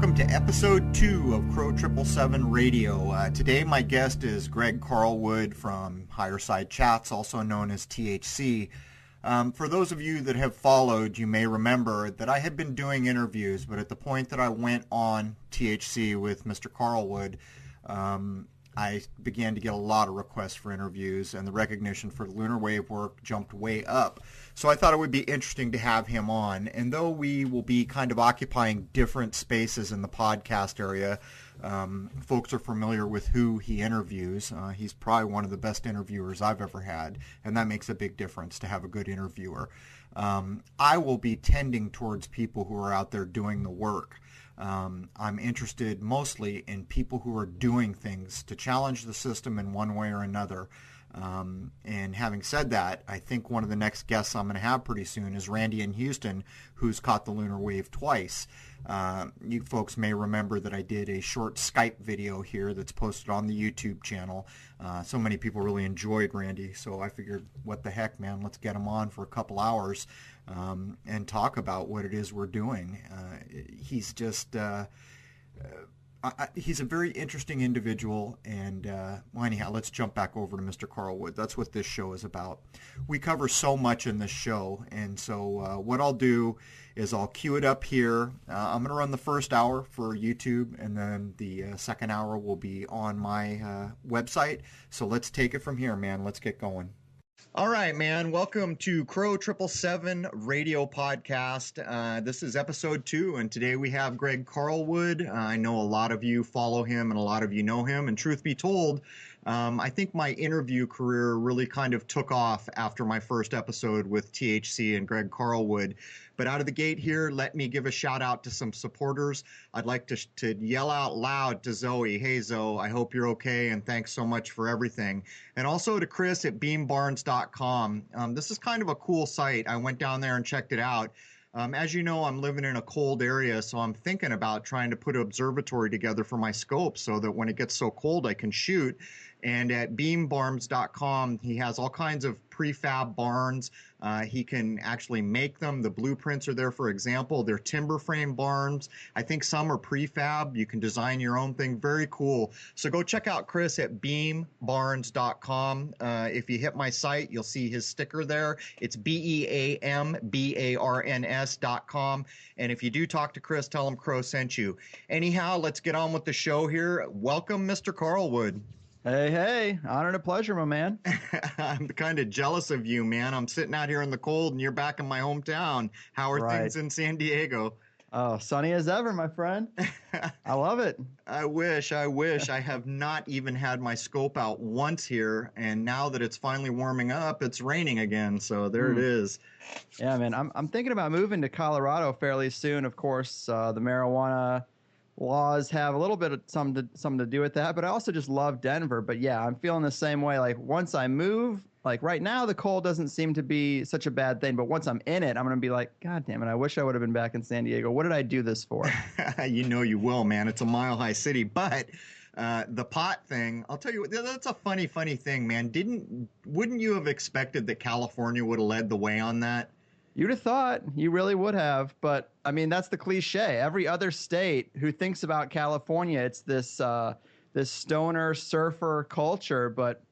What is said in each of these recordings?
welcome to episode 2 of Crow 777 Radio. Today my guest is Greg Carlwood from Higher Side Chats, also known as THC. For those of you that have followed, you may remember that I had been doing interviews, but at the point that I went on THC with Mr. Carlwood, I began to get a lot of requests for interviews, and the recognition for Lunar Wave work jumped way up. So I thought it would be interesting to have him on. And though we will be kind of occupying different spaces in the podcast area, folks are familiar with who he interviews. He's probably one of the best interviewers I've ever had, and that makes a big difference to have a good interviewer. I will be tending towards people who are out there doing the work. I'm interested mostly in people who are doing things to challenge the system in one way or another. And having said that, I think one of the next guests I'm going to have pretty soon is Randy in Houston, who's caught the lunar wave twice. You folks may remember that I did a short Skype video here that's posted on the YouTube channel. So many people really enjoyed Randy, so I figured, what the heck, man, let's get him on for a couple hours and talk about what it is we're doing. He's just... he's a very interesting individual, and well, anyhow, let's jump back over to Mr. Carlwood. That's what this show is about. We cover so much in this show, and so what I'll do is I'll cue it up here. I'm going to run the first hour for YouTube, and then the second hour will be on my website. So let's take it from here, man. Let's get going. All right, man. Welcome to Crow 777 Radio Podcast. This is episode 2, and today we have Greg Carlwood. I know a lot of you follow him, and a lot of you know him. And truth be told, I think my interview career really kind of took off after my first episode with THC and Greg Carlwood. But out of the gate here, let me give a shout out to some supporters. I'd like to yell out loud to Zoe. Hey, Zoe, I hope you're okay, and thanks so much for everything. And also to Chris at beambarns.com. This is kind of a cool site. I went down there and checked it out. As you know, I'm living in a cold area, so I'm thinking about trying to put an observatory together for my scope so that when it gets so cold, I can shoot. And at beambarns.com, he has all kinds of prefab barns. He can actually make them. The blueprints are there, for example. They're timber frame barns. I think some are prefab. You can design your own thing. Very cool. So go check out Chris at beambarns.com. If you hit my site, you'll see his sticker there. It's beambarns.com. And if you do talk to Chris, tell him Crow sent you. Anyhow, let's get on with the show here. Welcome, Mr. Carlwood. Hey, honor and a pleasure, my man. I'm kind of jealous of you, man. I'm sitting out here in the cold and you're back in my hometown. How are things in San Diego? Oh, sunny as ever, my friend. I love it. I wish. I have not even had my scope out once here, and now that it's finally warming up, it's raining again, so there it is. Yeah, man, I'm thinking about moving to Colorado fairly soon. Of course, the marijuana laws have a little bit of something to do with that, but I also just love Denver. But yeah, I'm feeling the same way. Like once I move, like right now, the cold doesn't seem to be such a bad thing. But once I'm in it, I'm going to be like, God damn it, I wish I would have been back in San Diego. What did I do this for? You know you will, man. It's a mile-high city. But the pot thing, I'll tell you, that's a funny thing, man. Wouldn't you have expected that California would have led the way on that? You'd have thought. You really would have. But, I mean, that's the cliche. Every other state who thinks about California, it's this stoner surfer culture. But,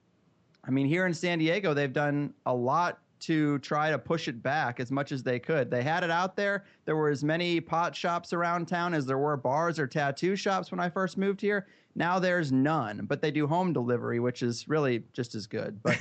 I mean, here in San Diego, they've done a lot to try to push it back as much as they could. They had it out there. There were as many pot shops around town as there were bars or tattoo shops when I first moved here. Now there's none, but they do home delivery, which is really just as good. But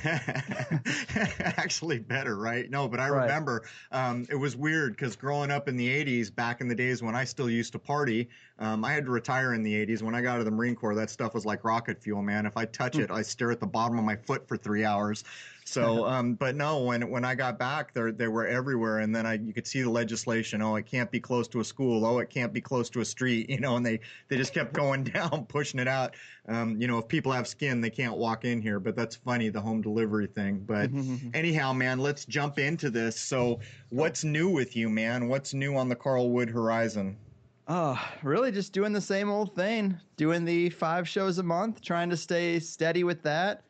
actually better, right? No, but I remember it was weird because growing up in the 80s, back in the days when I still used to party, I had to retire in the 80s. When I got out of the Marine Corps, that stuff was like rocket fuel, man. If I touch it, I stare at the bottom of my foot for 3 hours. So, but no, when I got back, they were everywhere, and then you could see the legislation. Oh, it can't be close to a school. Oh, it can't be close to a street. You know, and they just kept going down, pushing it out. You know, if people have skin, they can't walk in here. But that's funny, the home delivery thing. But anyhow, man, let's jump into this. So, what's new with you, man? What's new on the Carlwood horizon? Really just doing the same old thing. Doing the 5 shows a month, trying to stay steady with that.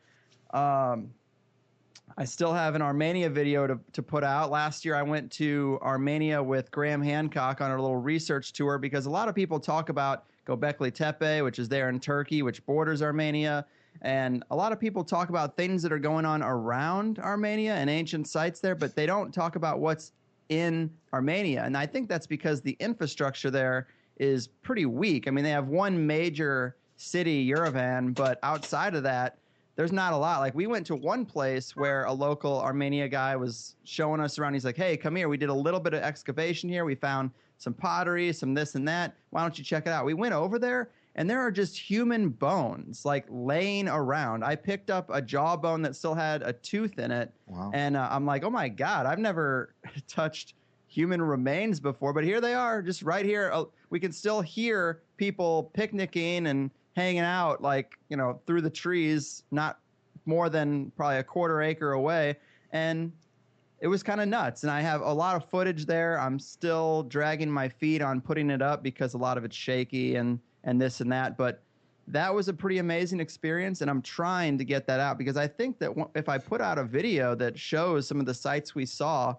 I still have an Armenia video to put out. Last year, I went to Armenia with Graham Hancock on a little research tour because a lot of people talk about Göbekli Tepe, which is there in Turkey, which borders Armenia. And a lot of people talk about things that are going on around Armenia and ancient sites there, but they don't talk about what's in Armenia. And I think that's because the infrastructure there is pretty weak. I mean, they have one major city, Yerevan, but outside of that, there's not a lot. Like, we went to one place where a local Armenia guy was showing us around. He's like, hey, come here. We did a little bit of excavation here. We found some pottery, some this and that. Why don't you check it out? We went over there, and there are just human bones, like, laying around. I picked up a jawbone that still had a tooth in it. Wow. And I'm like, oh, my God, I've never touched human remains before. But here they are, just right here. We can still hear people picnicking and hanging out, like, you know, through the trees, not more than probably a quarter acre away. And it was kind of nuts. And I have a lot of footage there. I'm still dragging my feet on putting it up because a lot of it's shaky and this and that. But that was a pretty amazing experience. And I'm trying to get that out because I think that if I put out a video that shows some of the sites we saw,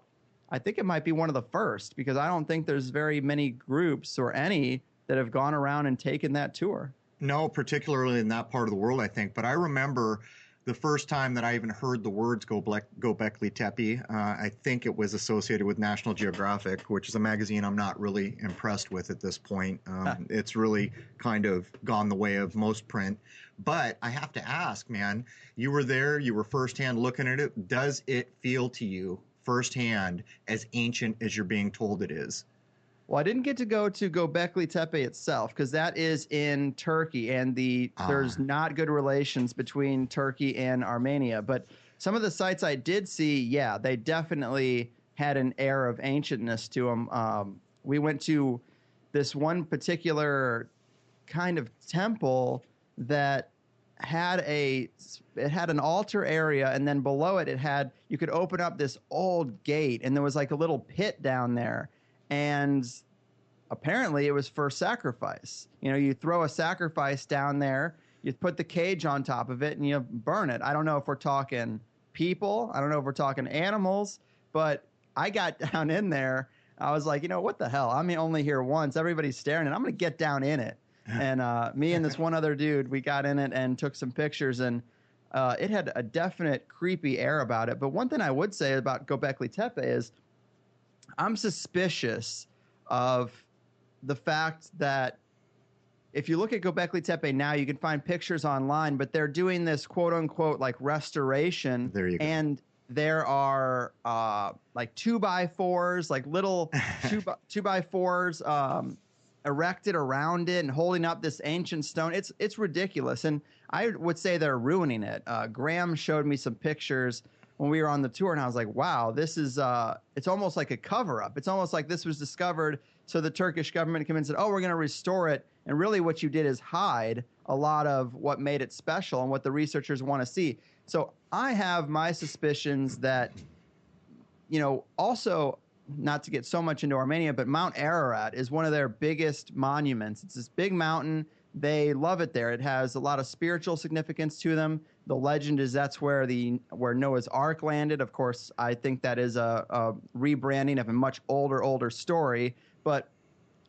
I think it might be one of the first, because I don't think there's very many groups or any that have gone around and taken that tour. No, particularly in that part of the world, I think. But I remember the first time that I even heard the words Göbekli Tepe. I think it was associated with National Geographic, which is a magazine I'm not really impressed with at this point. It's really kind of gone the way of most print. But I have to ask, man, you were there, you were firsthand looking at it. Does it feel to you firsthand as ancient as you're being told it is? Well, I didn't get to go to Göbekli Tepe itself because that is in Turkey, and there's not good relations between Turkey and Armenia. But some of the sites I did see, yeah, they definitely had an air of ancientness to them. We went to this one particular kind of temple that had an altar area, and then below it you could open up this old gate, and there was like a little pit down there. And apparently it was for sacrifice. You know, you throw a sacrifice down there, you put the cage on top of it, and you burn it. I don't know if we're talking people. I don't know if we're talking animals. But I got down in there. I was like, you know, what the hell? I'm only here once. Everybody's staring, and I'm going to get down in it. And me and this one other dude, we got in it and took some pictures. And it had a definite creepy air about it. But one thing I would say about Göbekli Tepe is I'm suspicious of the fact that if you look at Göbekli Tepe now, you can find pictures online, but they're doing this quote unquote like restoration. There you go. And there are like 2x4s, like little 2x4s erected around it and holding up this ancient stone. It's ridiculous. And I would say they're ruining it. Graham showed me some pictures when we were on the tour, and I was like, wow, this is, it's almost like a cover-up. It's almost like this was discovered so the Turkish government came in and said, oh, we're going to restore it. And really what you did is hide a lot of what made it special and what the researchers want to see. So I have my suspicions that, you know, also, not to get so much into Armenia, but Mount Ararat is one of their biggest monuments. It's this big mountain. They love it there. It has a lot of spiritual significance to them. The legend is that's where Noah's Ark landed. Of course, I think that is a rebranding of a much older story. But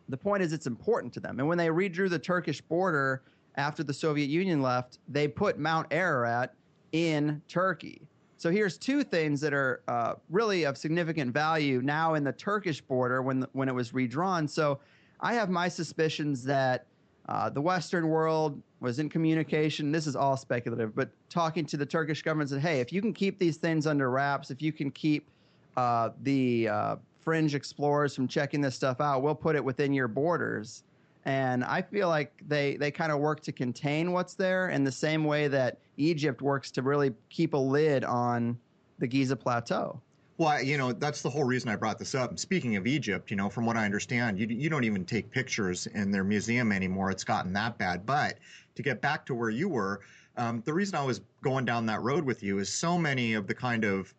the point is it's important to them. And when they redrew the Turkish border after the Soviet Union left, they put Mount Ararat in Turkey. So here's two things that are really of significant value now in the Turkish border when it was redrawn. So I have my suspicions that the Western world was in communication. This is all speculative, but talking to the Turkish government said, hey, if you can keep these things under wraps, if you can keep the fringe explorers from checking this stuff out, we'll put it within your borders. And I feel like they kind of work to contain what's there in the same way that Egypt works to really keep a lid on the Giza Plateau. Well, you know, that's the whole reason I brought this up. Speaking of Egypt, you know, from what I understand, you don't even take pictures in their museum anymore. It's gotten that bad. But to get back to where you were, the reason I was going down that road with you is so many of the kind of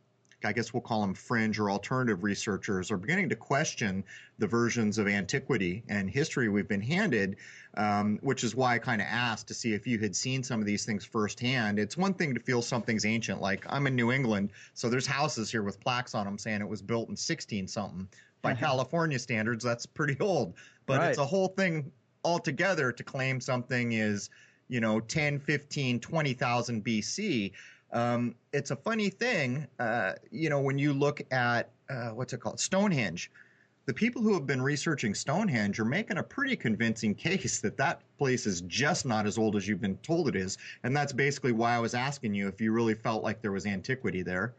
I guess we'll call them fringe or alternative researchers, are beginning to question the versions of antiquity and history we've been handed, which is why I kind of asked to see if you had seen some of these things firsthand. It's one thing to feel something's ancient, like I'm in New England, so there's houses here with plaques on them saying it was built in 16 something. By California standards, that's pretty old, but Right. it's a whole thing altogether to claim something is, 10, 15, 20,000 BC. It's a funny thing, when you look at, what's it called? Stonehenge. The people who have been researching Stonehenge are making a pretty convincing case that that place is just not as old as you've been told it is. And that's basically why I was asking you if you really felt like there was antiquity there.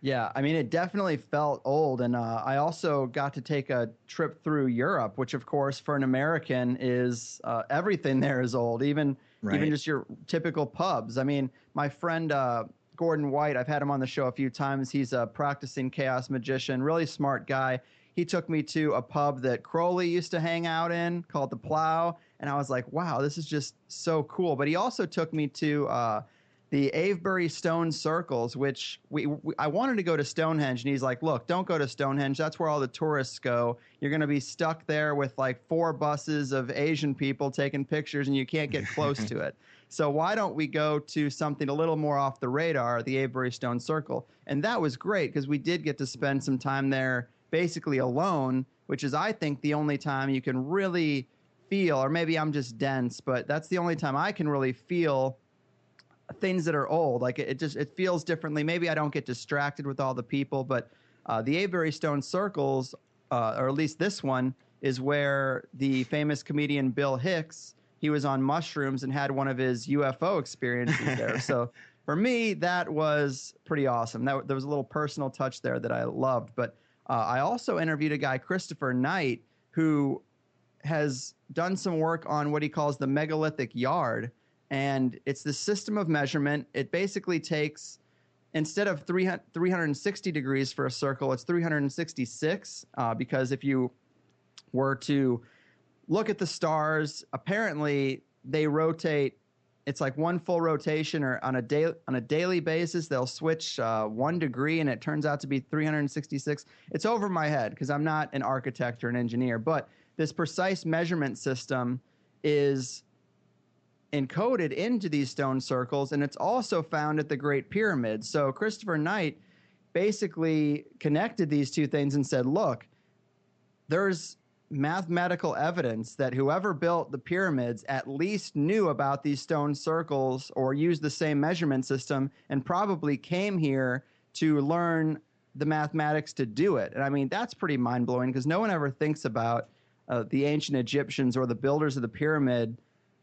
Yeah, I mean, it definitely felt old. And I also got to take a trip through Europe, which, of course, for an American is everything there is old, even just your typical pubs. I mean, my friend Gordon White, I've had him on the show a few times. He's a practicing chaos magician, really smart guy. He took me to a pub that Crowley used to hang out in called The Plow. And I was like, wow, this is just so cool. But he also took me to the Avebury Stone Circles, which I wanted to go to Stonehenge, and he's like, look, don't go to Stonehenge. That's where all the tourists go. You're going to be stuck there with like 4 buses of Asian people taking pictures, and you can't get close to it. So why don't we go to something a little more off the radar, the Avebury Stone Circle? And that was great because we did get to spend some time there basically alone, which is, I think, the only time you can really feel, or maybe I'm just dense, but that's the only time I can really feel things that are old. Like it feels differently. Maybe I don't get distracted with all the people, but the Avebury Stone Circles, or at least this one, is where the famous comedian Bill Hicks, he was on mushrooms and had one of his UFO experiences there. So for me, that was pretty awesome. There was a little personal touch there that I loved. But I also interviewed a guy, Christopher Knight, who has done some work on what he calls the megalithic yard. And it's the system of measurement. It basically takes, instead of 360 degrees for a circle, it's 366, because if you were to look at the stars, apparently they rotate. It's like one full rotation, or on a daily basis, they'll switch 1 degree, and it turns out to be 366. It's over my head because I'm not an architect or an engineer, but this precise measurement system is encoded into these stone circles, and it's also found at the Great Pyramid. So Christopher Knight basically connected these two things and said, look, there's mathematical evidence that whoever built the pyramids at least knew about these stone circles or used the same measurement system and probably came here to learn the mathematics to do it. And I mean, that's pretty mind-blowing because no one ever thinks about the ancient Egyptians or the builders of the pyramid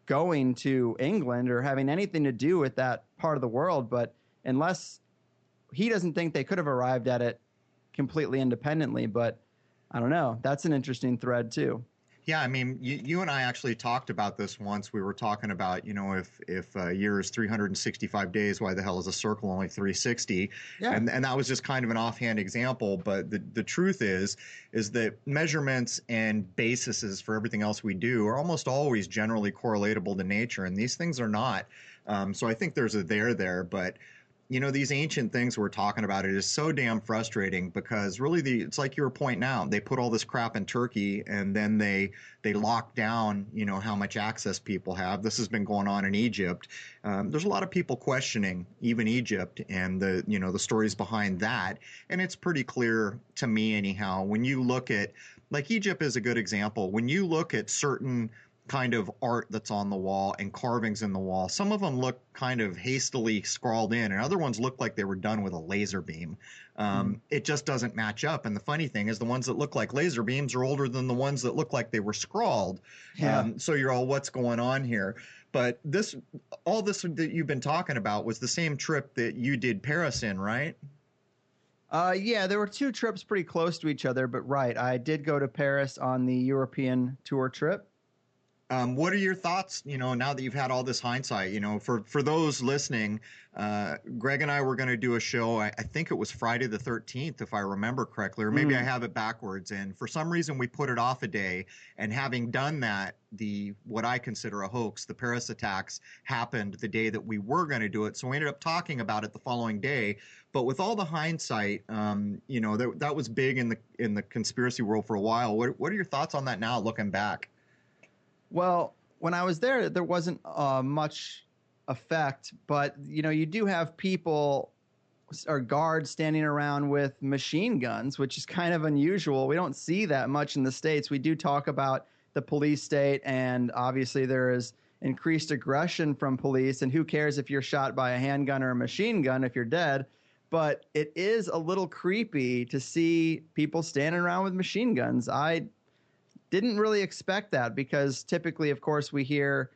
going to England or having anything to do with that part of the world. But unless he doesn't think they could have arrived at it completely independently. But I don't know. That's an interesting thread too. Yeah, I mean, you and I actually talked about this once. We were talking about, if a year is 365 days, why the hell is a circle only 360? Yeah. And that was just kind of an offhand example. But the truth is that measurements and bases for everything else we do are almost always generally correlatable to nature, and these things are not. So I think there's a there, but these ancient things we're talking about, it is so damn frustrating because really it's like you were pointing out, they put all this crap in Turkey and then they lock down, how much access people have. This has been going on in Egypt. There's a lot of people questioning even Egypt and the stories behind that. And it's pretty clear to me anyhow, when you look at, like, Egypt is a good example. When you look at certain kind of art that's on the wall and carvings in the wall, some of them look kind of hastily scrawled in, and other ones look like they were done with a laser beam. It just doesn't match up. And the funny thing is, the ones that look like laser beams are older than the ones that look like they were scrawled. Yeah. So you're all, what's going on here? But all this that you've been talking about was the same trip that you did Paris in, right? Yeah, there were 2 trips pretty close to each other, but right, I did go to Paris on the European tour trip. What are your thoughts, now that you've had all this hindsight, for those listening, Greg and I were going to do a show. I think it was Friday the 13th, if I remember correctly, or maybe I have it backwards. And for some reason, we put it off a day. And having done that, what I consider a hoax, the Paris attacks, happened the day that we were going to do it. So we ended up talking about it the following day. But with all the hindsight, that was big in the conspiracy world for a while. What are your thoughts on that now, looking back? Well, when I was there wasn't much effect, but you do have people or guards standing around with machine guns, which is kind of unusual. We don't see that much in the States. We do talk about the police state, and obviously there is increased aggression from police, and who cares if you're shot by a handgun or a machine gun if you're dead. But it is a little creepy to see people standing around with machine guns. I didn't really expect that because typically, of course, we hear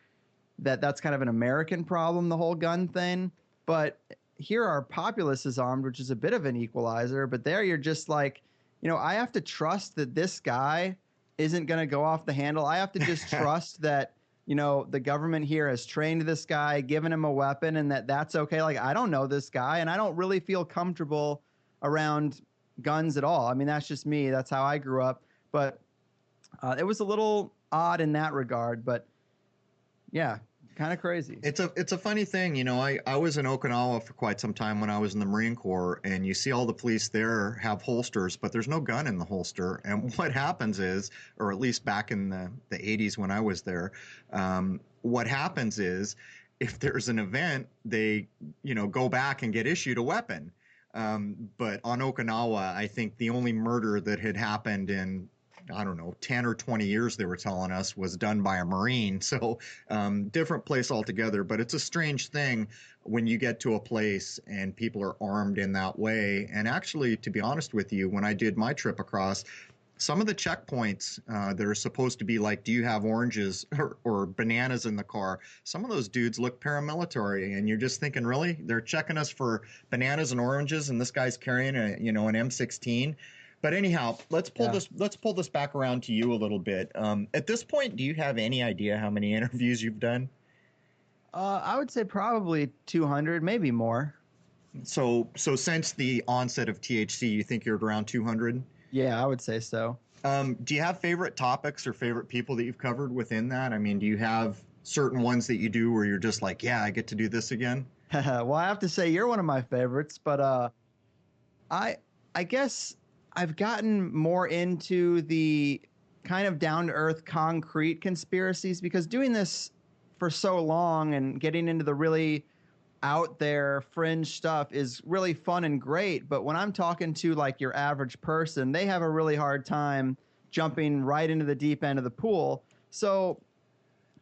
that that's kind of an American problem, the whole gun thing. But here our populace is armed, which is a bit of an equalizer. But there you're just like, I have to trust that this guy isn't going to go off the handle. I have to just trust that, the government here has trained this guy, given him a weapon, and that's okay. Like, I don't know this guy, and I don't really feel comfortable around guns at all. I mean, that's just me. That's how I grew up. But it was a little odd in that regard, but yeah, kind of crazy. It's a funny thing, I was in Okinawa for quite some time when I was in the Marine Corps, and you see all the police there have holsters, but there's no gun in the holster. And what happens is, or at least back in the 80s when I was there, what happens is if there's an event, they, go back and get issued a weapon. But on Okinawa, I think the only murder that had happened in, I don't know, 10 or 20 years, they were telling us, was done by a Marine. So different place altogether. But it's a strange thing when you get to a place and people are armed in that way. And actually, to be honest with you, when I did my trip across, some of the checkpoints that are supposed to be like, do you have oranges or bananas in the car? Some of those dudes look paramilitary, and you're just thinking, really? They're checking us for bananas and oranges, and this guy's carrying an M16. But anyhow, let's pull this back around to you a little bit. At this point, do you have any idea how many interviews you've done? I would say probably 200, maybe more. So since the onset of THC, you think you're around 200? Yeah, I would say so. Do you have favorite topics or favorite people that you've covered within that? I mean, do you have certain ones that you do where you're just like, yeah, I get to do this again? Well, I have to say you're one of my favorites, but I guess I've gotten more into the kind of down-to-earth concrete conspiracies because doing this for so long and getting into the really out there fringe stuff is really fun and great. But when I'm talking to like your average person, they have a really hard time jumping right into the deep end of the pool. So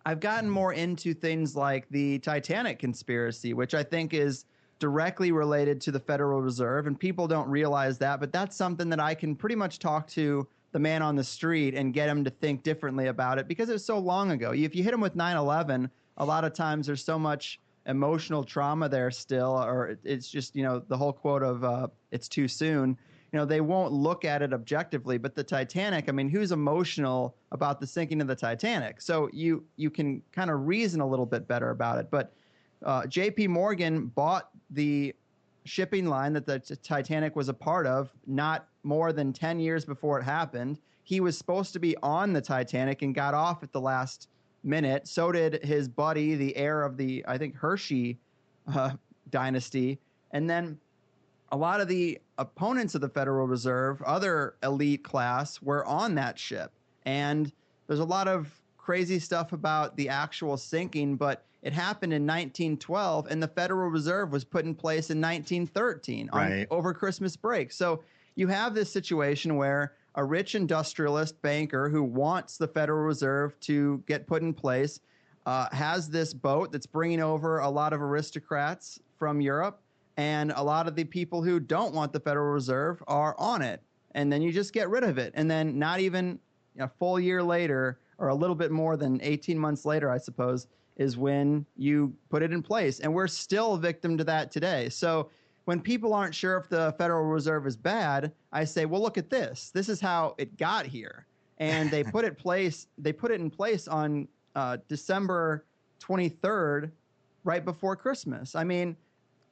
I've gotten more into things like the Titanic conspiracy, which I think is directly related to the Federal Reserve, and people don't realize that, but that's something that I can pretty much talk to the man on the street and get him to think differently about it because it's so long ago. If you hit him with 9/11, a lot of times there's so much emotional trauma there still, or it's just, the whole quote of it's too soon. They won't look at it objectively, but the Titanic, I mean, who's emotional about the sinking of the Titanic? So you can kind of reason a little bit better about it, but J.P. Morgan bought the shipping line that the Titanic was a part of not more than 10 years before it happened. He was supposed to be on the Titanic and got off at the last minute. So did his buddy, the heir of the, I think, Hershey dynasty. And then a lot of the opponents of the Federal Reserve, other elite class, were on that ship. And there's a lot of crazy stuff about the actual sinking, but it happened in 1912, and the Federal Reserve was put in place in 1913 over Christmas break. So you have this situation where a rich industrialist banker who wants the Federal Reserve to get put in place has this boat that's bringing over a lot of aristocrats from Europe, and a lot of the people who don't want the Federal Reserve are on it. And then you just get rid of it. And then not even a full year later, or a little bit more than 18 months later, I suppose, is when you put it in place. And we're still a victim to that today. So when people aren't sure if the Federal Reserve is bad, I say, well, look at this. This is how it got here. And they put it in place on December 23rd, right before Christmas. I mean,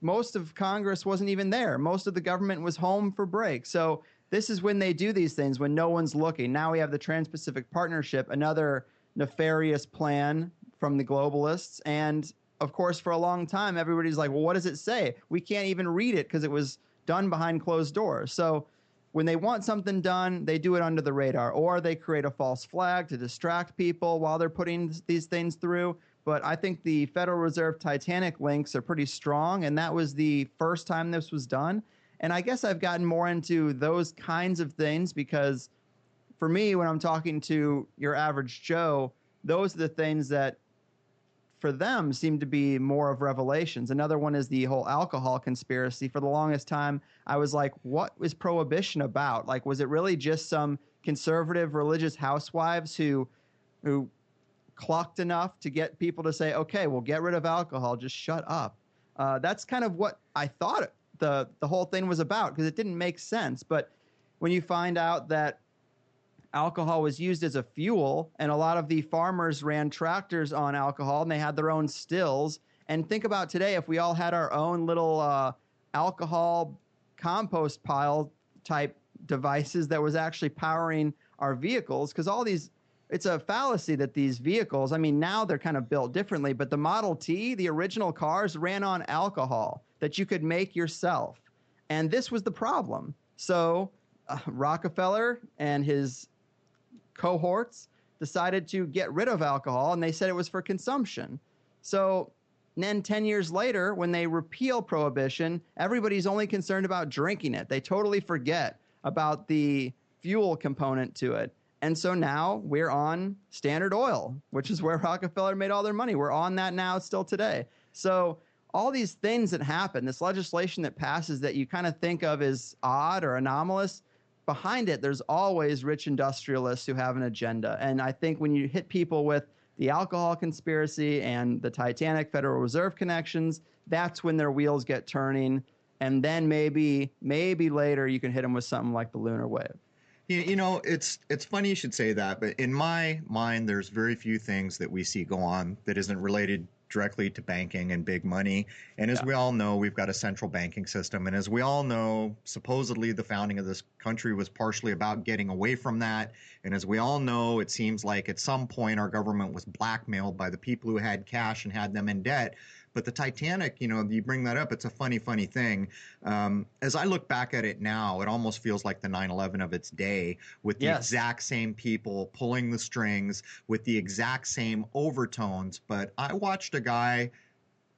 most of Congress wasn't even there. Most of the government was home for break. So this is when they do these things, when no one's looking. Now we have the Trans-Pacific Partnership, another nefarious plan from the globalists. And of course, for a long time, everybody's like, well, what does it say? We can't even read it because it was done behind closed doors. So when they want something done, they do it under the radar, or they create a false flag to distract people while they're putting these things through. But I think the Federal Reserve Titanic links are pretty strong, and that was the first time this was done. And I guess I've gotten more into those kinds of things because for me, when I'm talking to your average Joe, those are the things that for them seem to be more of revelations. Another one is the whole alcohol conspiracy. For the longest time, I was like, what was prohibition about? Like, was it really just some conservative religious housewives who clucked enough to get people to say, okay, we'll get rid of alcohol, just shut up? That's kind of what I thought the whole thing was about, because it didn't make sense. But when you find out that alcohol was used as a fuel, and a lot of the farmers ran tractors on alcohol, and they had their own stills. And think about today, if we all had our own little alcohol compost pile type devices that was actually powering our vehicles, because all these, it's a fallacy that these vehicles, I mean, now they're kind of built differently, but the Model T, the original cars, ran on alcohol that you could make yourself. And this was the problem. So Rockefeller and his cohorts decided to get rid of alcohol, and they said it was for consumption. So then 10 years later, when they repeal prohibition, everybody's only concerned about drinking it. They totally forget about the fuel component to it. And so now we're on Standard Oil, which is where Rockefeller made all their money. We're on that now still today. So all these things that happen, this legislation that passes that you kind of think of as odd or anomalous, behind it, there's always rich industrialists who have an agenda. And I think when you hit people with the alcohol conspiracy and the Titanic Federal Reserve connections, that's when their wheels get turning. And then maybe later you can hit them with something like the lunar wave. You know, it's funny you should say that, but in my mind, there's very few things that we see go on that isn't related directly to banking and big money. And as we all know, we've got a central banking system. And as we all know, supposedly the founding of this country was partially about getting away from that. And as we all know, it seems like at some point our government was blackmailed by the people who had cash and had them in debt. But the Titanic, you know, you bring that up, it's a funny thing. As I look back at it now, it almost feels like the 9/11 of its day, with the exact same people pulling the strings, with the exact same overtones. But I watched a guy,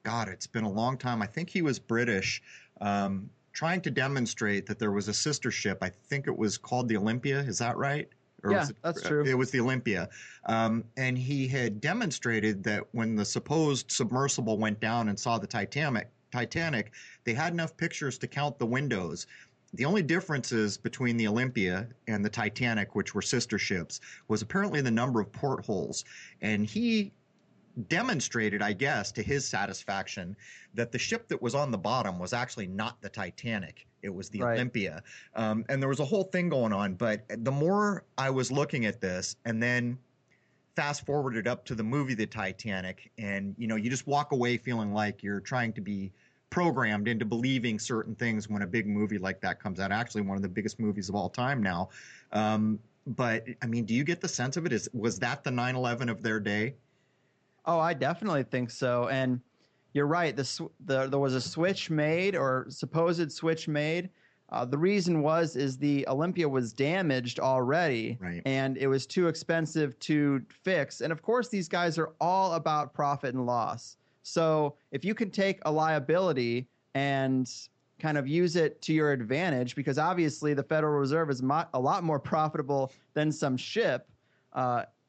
God, it's been a long time, I think he was British, trying to demonstrate that there was a sister ship. I think it was called the Olympia. Is that right? Or yeah, that's true. It was the Olympia. And he had demonstrated that when the supposed submersible went down and saw the Titanic, they had enough pictures to count the windows. The only differences between the Olympia and the Titanic, which were sister ships, was apparently the number of portholes. And he demonstrated, I guess, to his satisfaction, that the ship that was on the bottom was actually not the Titanic. It was the Olympia. And there was a whole thing going on. But the more I was looking at this and then fast forwarded up to the movie The Titanic, and, you know, you just walk away feeling like you're trying to be programmed into believing certain things when a big movie like that comes out. Actually, one of the biggest movies of all time now. But, I mean, do you get the sense of it? Was that the 9/11 of their day? Oh, I definitely think so. And you're right. There was a switch made, or supposed switch made. The reason is the Olympia was damaged already, and it was too expensive to fix. And of course, these guys are all about profit and loss. So if you can take a liability and kind of use it to your advantage, because obviously the Federal Reserve is a lot more profitable than some ship,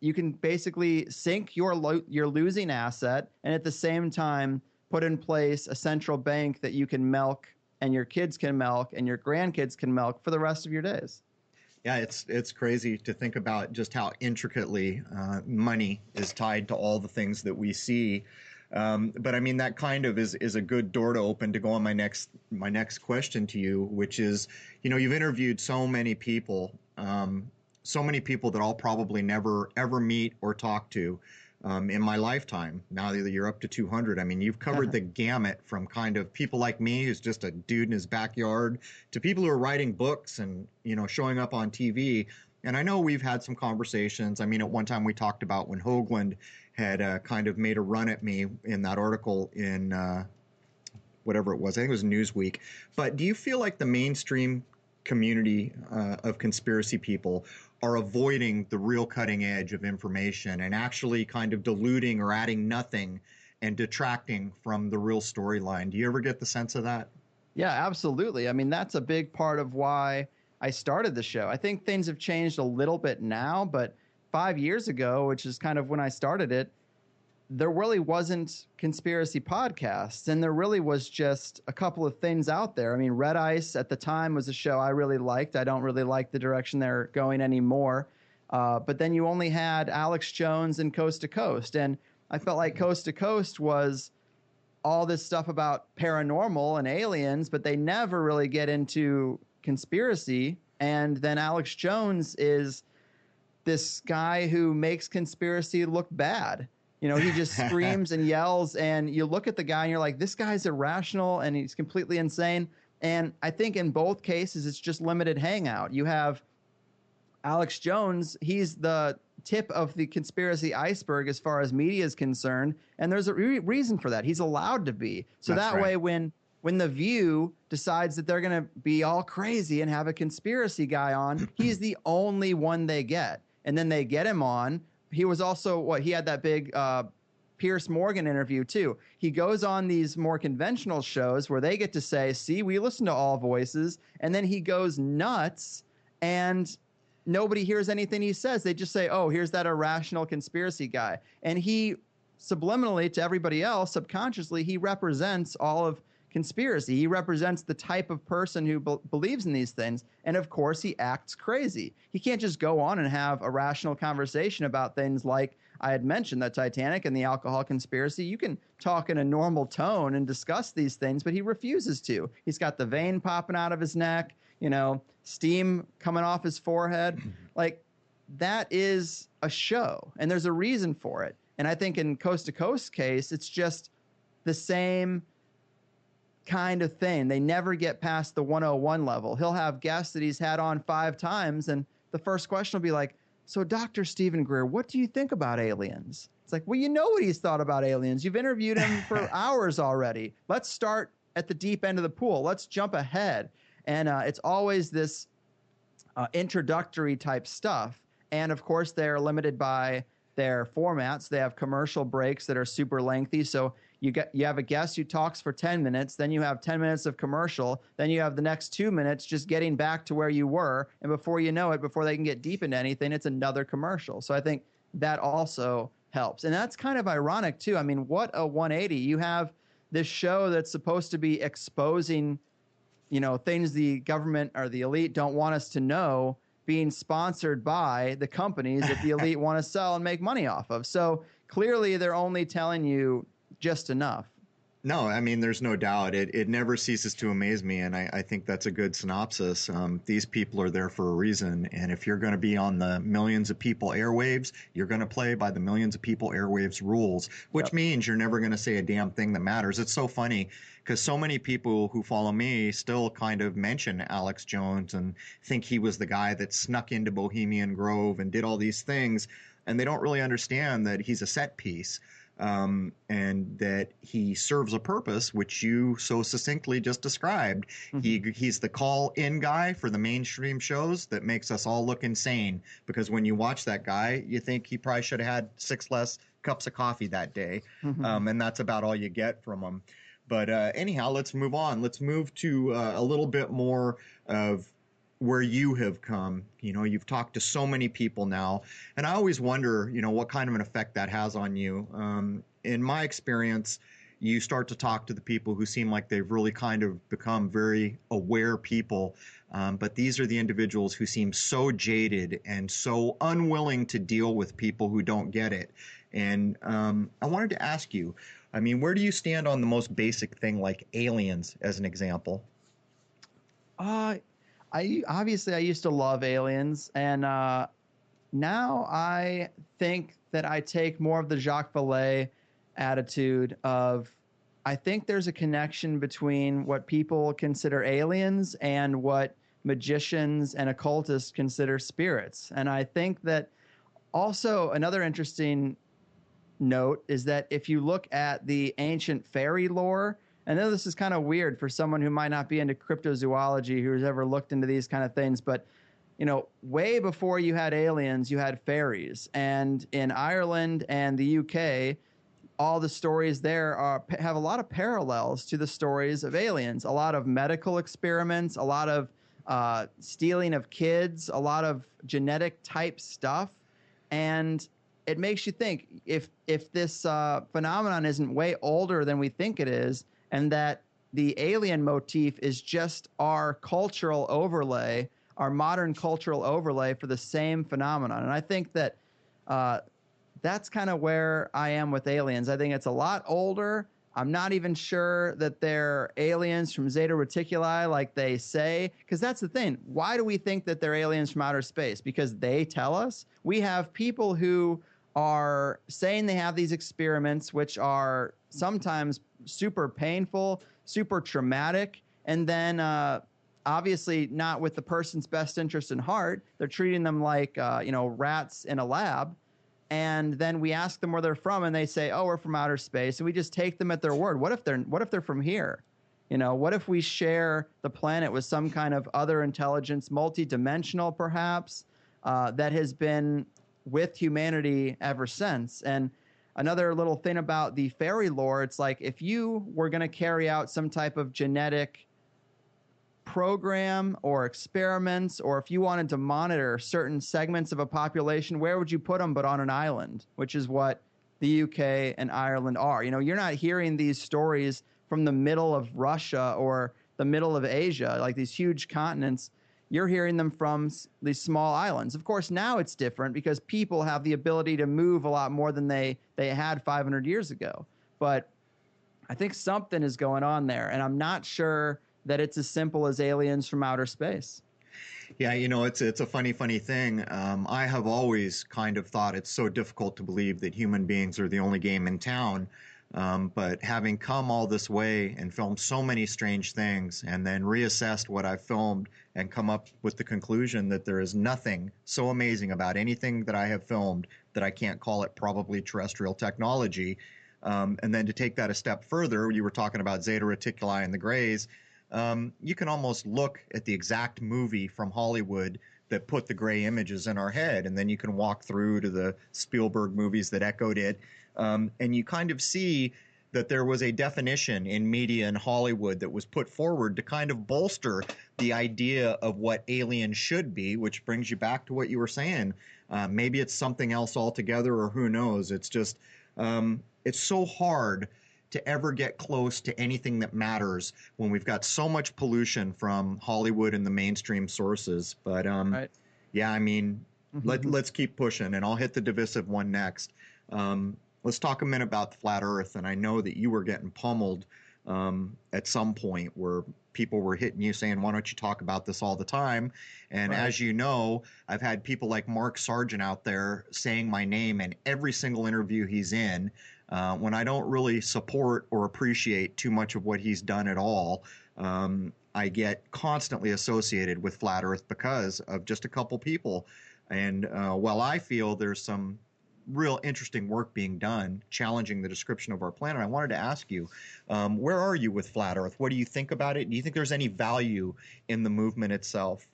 you can basically sink your losing asset, and at the same time put in place a central bank that you can milk, and your kids can milk, and your grandkids can milk for the rest of your days. Yeah, it's crazy to think about just how intricately money is tied to all the things that we see. But I mean, that kind of is a good door to open to go on my next question to you, which is, you know, you've interviewed so many people that I'll probably never ever meet or talk to. in my lifetime. Now that you're up to 200, I mean, you've covered the gamut from kind of people like me, who's just a dude in his backyard, to people who are writing books and, showing up on TV. And I know we've had some conversations. I mean, at one time we talked about when Hoagland had kind of made a run at me in that article in whatever it was. I think it was Newsweek. But do you feel like the mainstream community of conspiracy people are avoiding the real cutting edge of information and actually kind of diluting or adding nothing and detracting from the real storyline? Do you ever get the sense of that? Yeah, absolutely. I mean, that's a big part of why I started the show. I think things have changed a little bit now, but 5 years ago, which is kind of when I started it, there really wasn't conspiracy podcasts, and there really was just a couple of things out there. I mean, Red Ice at the time was a show I really liked. I don't really like the direction they're going anymore. But then you only had Alex Jones and Coast to Coast, and I felt like Coast to Coast was all this stuff about paranormal and aliens, but they never really get into conspiracy. And then Alex Jones is this guy who makes conspiracy look bad. He just screams and yells, and you look at the guy and you're like, this guy's irrational and he's completely insane. And I think in both cases, it's just limited hangout. You have Alex Jones. He's the tip of the conspiracy iceberg as far as media is concerned. And there's a reason for that. He's allowed to be. So that's that right. Way, when The View decides that they're going to be all crazy and have a conspiracy guy on, he's the only one they get. And then they get him on. He was also he had that big Piers Morgan interview too. He goes on these more conventional shows where they get to say, see, we listen to all voices. And then he goes nuts and nobody hears anything he says. They just say, oh, here's that irrational conspiracy guy. And he subliminally to everybody else, subconsciously, he represents all of conspiracy. He represents the type of person who believes in these things. And of course, he acts crazy. He can't just go on and have a rational conversation about things like I had mentioned, the Titanic and the alcohol conspiracy. You can talk in a normal tone and discuss these things, but he refuses to. He's got the vein popping out of his neck, steam coming off his forehead. Like, that is a show, and there's a reason for it. And I think in Coast to Coast case, it's just the same kind of thing. They never get past the 101 level. He'll have guests that he's had on 5 times, and the first question will be like, so Dr. Stephen Greer, what do you think about aliens? It's like, well, you know what he's thought about aliens. You've interviewed him for hours already. Let's start at the deep end of the pool. Let's jump ahead. And it's always this introductory type stuff. And of course, they're limited by their formats. They have commercial breaks that are super lengthy. So you have a guest who talks for 10 minutes, then you have 10 minutes of commercial, then you have the next 2 minutes just getting back to where you were. And before you know it, before they can get deep into anything, it's another commercial. So I think that also helps. And that's kind of ironic too. I mean, what a 180. You have this show that's supposed to be exposing, things the government or the elite don't want us to know, being sponsored by the companies that the elite want to sell and make money off of. So clearly they're only telling you just enough. No, I mean, there's no doubt. It never ceases to amaze me, and I think that's a good synopsis. These people are there for a reason, and if you're going to be on the millions of people airwaves, you're going to play by the millions of people airwaves rules, which means you're never going to say a damn thing that matters. It's so funny because so many people who follow me still kind of mention Alex Jones and think he was the guy that snuck into Bohemian Grove and did all these things, and they don't really understand that he's a set piece. And that he serves a purpose, which you so succinctly just described. Mm-hmm. He's the call-in guy for the mainstream shows that makes us all look insane, because when you watch that guy, you think he probably should have had 6 less cups of coffee that day. Mm-hmm. And that's about all you get from him. But anyhow, let's move on. Let's move to a little bit more of where you have come. You've talked to so many people now, and I always wonder, what kind of an effect that has on you. In my experience, you start to talk to the people who seem like they've really kind of become very aware people. But these are the individuals who seem so jaded and so unwilling to deal with people who don't get it. And I wanted to ask you, I mean, where do you stand on the most basic thing, like aliens, as an example? I used to love aliens, and Now I think that I take more of the Jacques Vallée attitude of I think there's a connection between what people consider aliens and what magicians and occultists consider spirits. And I think that also another interesting note is that if you look at the ancient fairy lore, I know this is kind of weird for someone who might not be into cryptozoology, who's ever looked into these kind of things, but way before you had aliens, you had fairies. And in Ireland and the UK, all the stories there have a lot of parallels to the stories of aliens. A lot of medical experiments, a lot of stealing of kids, a lot of genetic type stuff. And it makes you think if this phenomenon isn't way older than we think it is, and that the alien motif is just our cultural overlay, our modern cultural overlay for the same phenomenon. And I think that that's kind of where I am with aliens. I think it's a lot older. I'm not even sure that they're aliens from Zeta Reticuli like they say, because that's the thing. Why do we think that they're aliens from outer space? Because they tell us. We have people who are saying they have these experiments, which are sometimes super painful, super traumatic, and then obviously not with the person's best interest in heart. They're treating them like rats in a lab. And then we ask them where they're from, and they say, "Oh, we're from outer space," and we just take them at their word. What if they're from here? What if we share the planet with some kind of other intelligence, multidimensional perhaps, that has been with humanity ever since? And another little thing about the fairy lore, it's like if you were going to carry out some type of genetic program or experiments, or if you wanted to monitor certain segments of a population, where would you put them but on an island, which is what the UK and Ireland are. You're not hearing these stories from the middle of Russia or the middle of Asia, like these huge continents. You're hearing them from these small islands. Of course, now it's different because people have the ability to move a lot more than they had 500 years ago. But I think something is going on there, and I'm not sure that it's as simple as aliens from outer space. Yeah, it's a funny thing. I have always kind of thought it's so difficult to believe that human beings are the only game in town. But having come all this way and filmed so many strange things and then reassessed what I've filmed and come up with the conclusion that there is nothing so amazing about anything that I have filmed that I can't call it probably terrestrial technology. And then to take that a step further, you were talking about Zeta Reticuli and the Greys. You can almost look at the exact movie from Hollywood that put the gray images in our head, and then you can walk through to the Spielberg movies that echoed it, and you kind of see that there was a definition in media in Hollywood that was put forward to kind of bolster the idea of what aliens should be, which brings you back to what you were saying. Maybe it's something else altogether, or who knows. It's just, it's so hard to ever get close to anything that matters when we've got so much pollution from Hollywood and the mainstream sources. But right. Yeah, I mean, let's keep pushing, and I'll hit the divisive one next. Let's talk a minute about the flat Earth, and I know that you were getting pummeled at some point where people were hitting you saying, "Why don't you talk about this all the time?" And Right. as you know, I've had people like Mark Sargent out there saying my name in every single interview he's in. When I don't really support or appreciate too much of what he's done at all, I get constantly associated with Flat Earth because of just a couple people. And while I feel there's some real interesting work being done challenging the description of our planet, I wanted to ask you, where are you with Flat Earth? What do you think about it? Do you think there's any value in the movement itself?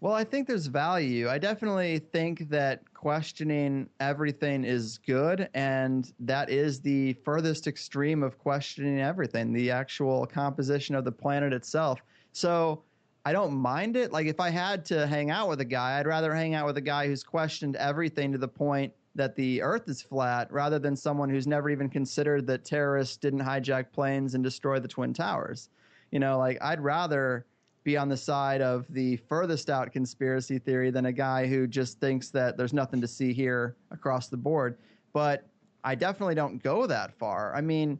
Well, I think there's value. I definitely think that questioning everything is good, and that is the furthest extreme of questioning everything, the actual composition of the planet itself. So I don't mind it. Like if I had to hang out with a guy, I'd rather hang out with a guy who's questioned everything to the point that the earth is flat rather than someone who's never even considered that terrorists didn't hijack planes and destroy the Twin Towers. Like I'd rather be on the side of the furthest out conspiracy theory than a guy who just thinks that there's nothing to see here across the board. But I definitely don't go that far. I mean,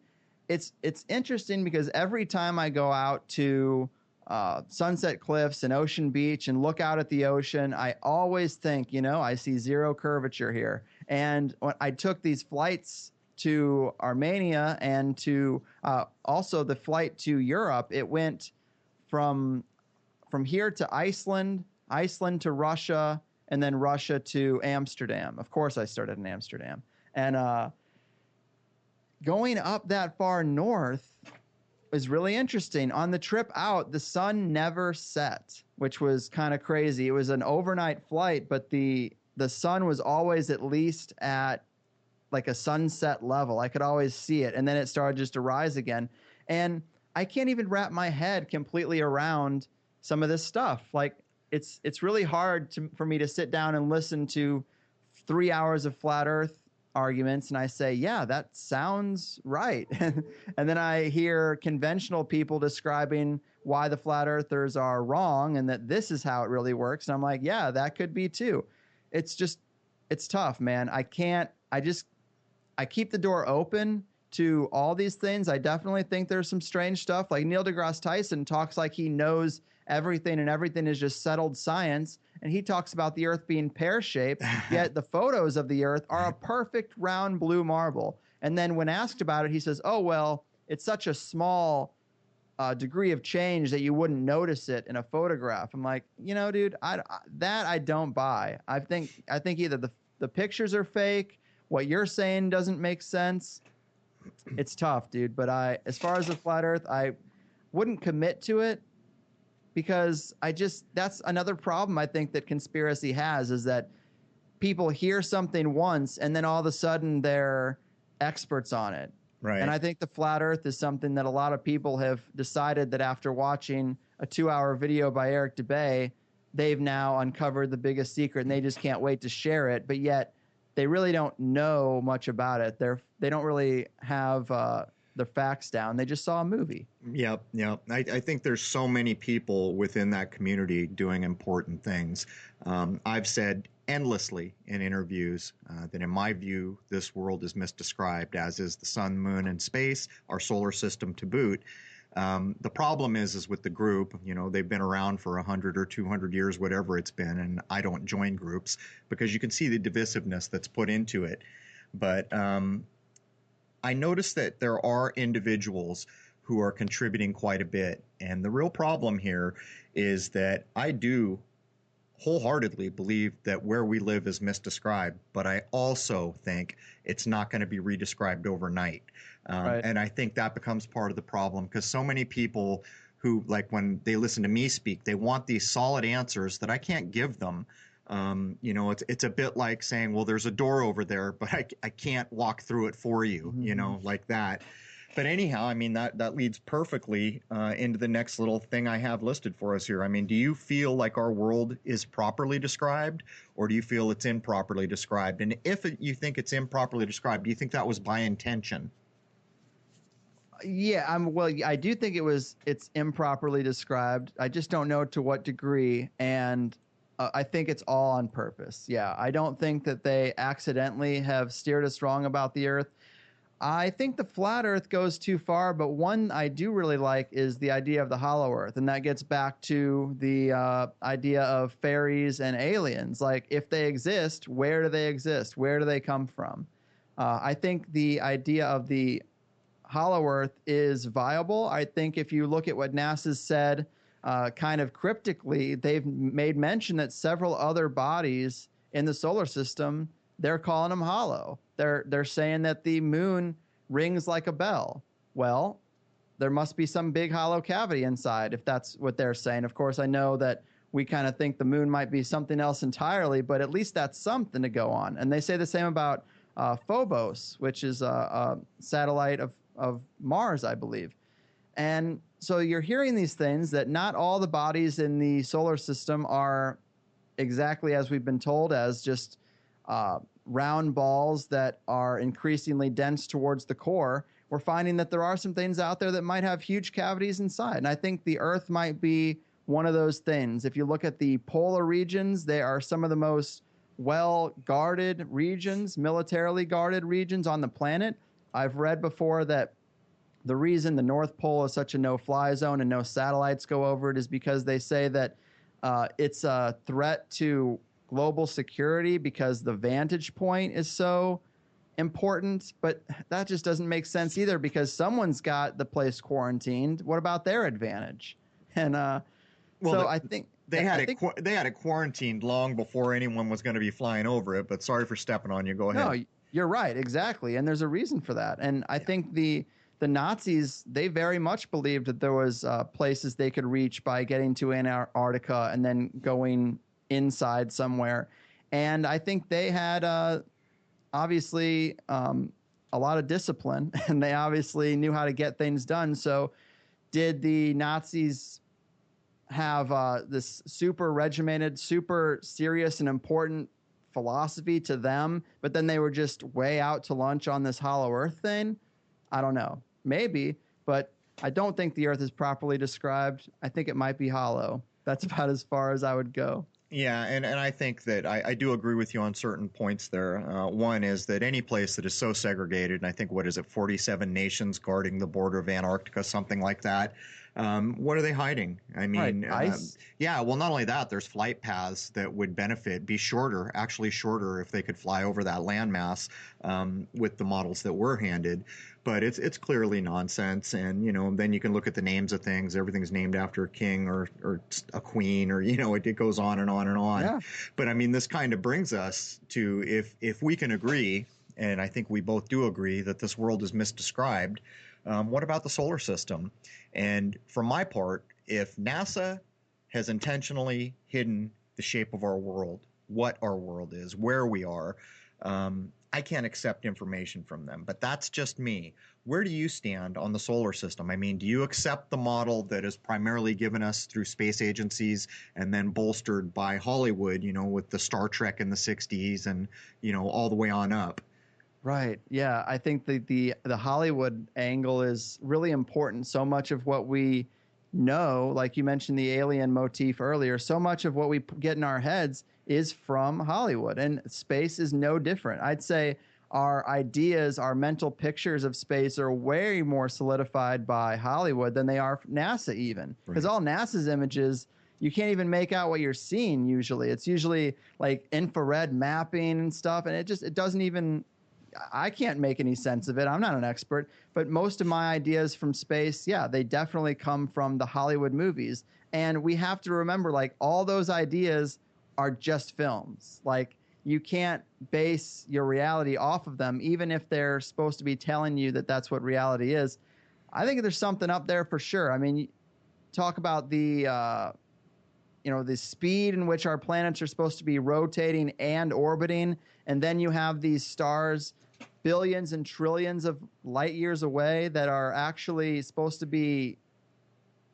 it's interesting because every time I go out to Sunset Cliffs and Ocean Beach and look out at the ocean, I always think, I see zero curvature here. And when I took these flights to Armenia and to also the flight to Europe, it went from here to Iceland, Iceland to Russia, and then Russia to Amsterdam. Of course, I started in Amsterdam. And going up that far north was really interesting. On the trip out, the sun never set, which was kind of crazy. It was an overnight flight, but the sun was always at least at like a sunset level. I could always see it, and then it started just to rise again. And I can't even wrap my head completely around some of this stuff. Like it's really hard for me to sit down and listen to 3 hours of flat Earth arguments and I say, yeah, that sounds right. And then I hear conventional people describing why the flat earthers are wrong and that this is how it really works. And I'm like, yeah, that could be too. It's tough, man. I keep the door open to all these things. I definitely think there's some strange stuff. Like Neil deGrasse Tyson talks like he knows everything and everything is just settled science. And he talks about the Earth being pear-shaped, yet the photos of the Earth are a perfect round blue marble. And then when asked about it, he says, oh, well, it's such a small degree of change that you wouldn't notice it in a photograph. I'm like, dude, I don't buy. I think either the pictures are fake, what you're saying doesn't make sense. It's tough, dude. But as far as the flat Earth, I wouldn't commit to it. Because that's another problem I think that conspiracy has is that people hear something once and then all of a sudden they're experts on it. Right. And I think the flat Earth is something that a lot of people have decided that after watching a 2-hour video by Eric Dubay, they've now uncovered the biggest secret and they just can't wait to share it. But yet they really don't know much about it. They don't really have the facts down. They just saw a movie. Yep. I think there's so many people within that community doing important things. I've said endlessly in interviews that in my view, this world is misdescribed, as is the sun, moon, and space, our solar system to boot. The problem is with the group, they've been around for 100 or 200 years, whatever it's been, and I don't join groups because you can see the divisiveness that's put into it. But I noticed that there are individuals who are contributing quite a bit. And the real problem here is that I do wholeheartedly believe that where we live is misdescribed, but I also think it's not going to be redescribed overnight. Right. And I think that becomes part of the problem because so many people who, like when they listen to me speak, they want these solid answers that I can't give them. It's a bit like saying, well, there's a door over there, but I can't walk through it for you, like that. But anyhow, I mean, that leads perfectly into the next little thing I have listed for us here. I mean, do you feel like our world is properly described or do you feel it's improperly described? And if you think it's improperly described, do you think that was by intention? Yeah, I do think it's improperly described. I just don't know to what degree. And I think it's all on purpose. Yeah, I don't think that they accidentally have steered us wrong about the Earth. I think the flat Earth goes too far, but one I do really like is the idea of the hollow Earth, and that gets back to the idea of fairies and aliens. Like, if they exist, where do they exist? Where do they come from? I think the idea of the hollow Earth is viable. I think if you look at what NASA's said, kind of cryptically, they've made mention that several other bodies in the solar system, they're calling them hollow. They're saying that the moon rings like a bell. Well, there must be some big hollow cavity inside if that's what they're saying. Of course, I know that we kind of think the moon might be something else entirely, but at least that's something to go on. And they say the same about Phobos, which is a satellite of Mars, I believe. And so you're hearing these things that not all the bodies in the solar system are exactly as we've been told, as just round balls that are increasingly dense towards the core. We're finding that there are some things out there that might have huge cavities inside. And I think the Earth might be one of those things. If you look at the polar regions, they are some of the most well-guarded regions, militarily guarded regions on the planet. I've read before that the reason the North Pole is such a no-fly zone and no satellites go over it is because they say that it's a threat to global security because the vantage point is so important. But that just doesn't make sense either, because someone's got the place quarantined. What about their advantage? And I think they had it quarantined long before anyone was going to be flying over it. But sorry for stepping on you. Go ahead. No, you're right, exactly, and there's a reason for that. And I think the Nazis, they very much believed that there was places they could reach by getting to Antarctica and then going inside somewhere. And I think they had obviously a lot of discipline, and they obviously knew how to get things done. So did the Nazis have this super regimented, super serious and important philosophy to them, but then they were just way out to lunch on this hollow earth thing? I don't know. Maybe, but I don't think the earth is properly described. I think it might be hollow. That's about as far as I would go. Yeah, and I think that I do agree with you on certain points there. One is that any place that is so segregated, and I think, 47 nations guarding the border of Antarctica, something like that. What are they hiding? I mean, ice. Yeah, well, not only that, there's flight paths that would be shorter, actually shorter, if they could fly over that landmass with the models that were handed. But it's clearly nonsense. And, then you can look at the names of things. Everything's named after a king or a queen, or, it goes on and on and on. Yeah. But I mean, this kind of brings us to, if we can agree, and I think we both do agree, that this world is misdescribed, what about the solar system? And for my part, if NASA has intentionally hidden the shape of our world, what our world is, where we are, I can't accept information from them. But that's just me. Where do you stand on the solar system? I mean, do you accept the model that is primarily given us through space agencies and then bolstered by Hollywood, with the Star Trek in the 60s and, all the way on up? Right. Yeah. I think the Hollywood angle is really important. So much of what we know, like you mentioned the alien motif earlier, so much of what we get in our heads is from Hollywood, and space is no different. I'd say our ideas, our mental pictures of space are way more solidified by Hollywood than they are NASA even. Because all NASA's images, you can't even make out what you're seeing usually. It's usually like infrared mapping and stuff, and it doesn't even... I can't make any sense of it. I'm not an expert, but most of my ideas from space, yeah, they definitely come from the Hollywood movies. And we have to remember, like, all those ideas are just films. Like, you can't base your reality off of them, even if they're supposed to be telling you that that's what reality is. I think there's something up there for sure. I mean, talk about the speed in which our planets are supposed to be rotating and orbiting, and then you have these stars billions and trillions of light years away that are actually supposed to be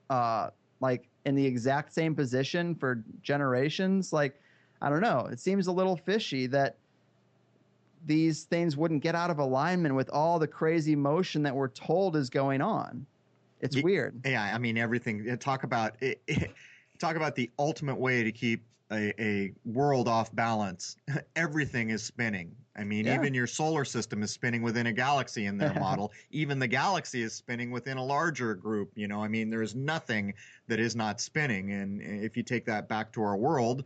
like in the exact same position for generations. Like, I don't know. It seems a little fishy that these things wouldn't get out of alignment with all the crazy motion that we're told is going on. It's weird. Yeah, I mean, everything. Talk about the ultimate way to keep a world off balance. Everything is spinning. I mean, even your solar system is spinning within a galaxy in their model. Even the galaxy is spinning within a larger group. I mean, there's nothing that is not spinning. And if you take that back to our world,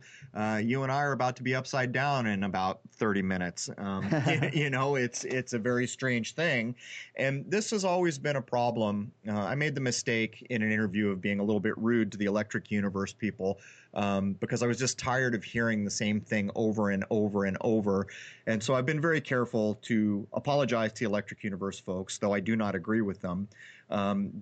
you and I are about to be upside down in about 30 minutes. It's a very strange thing. And this has always been a problem. I made the mistake in an interview of being a little bit rude to the Electric Universe people, because I was just tired of hearing the same thing over and over and over. And so I've been very careful to apologize to the Electric Universe folks, though I do not agree with them.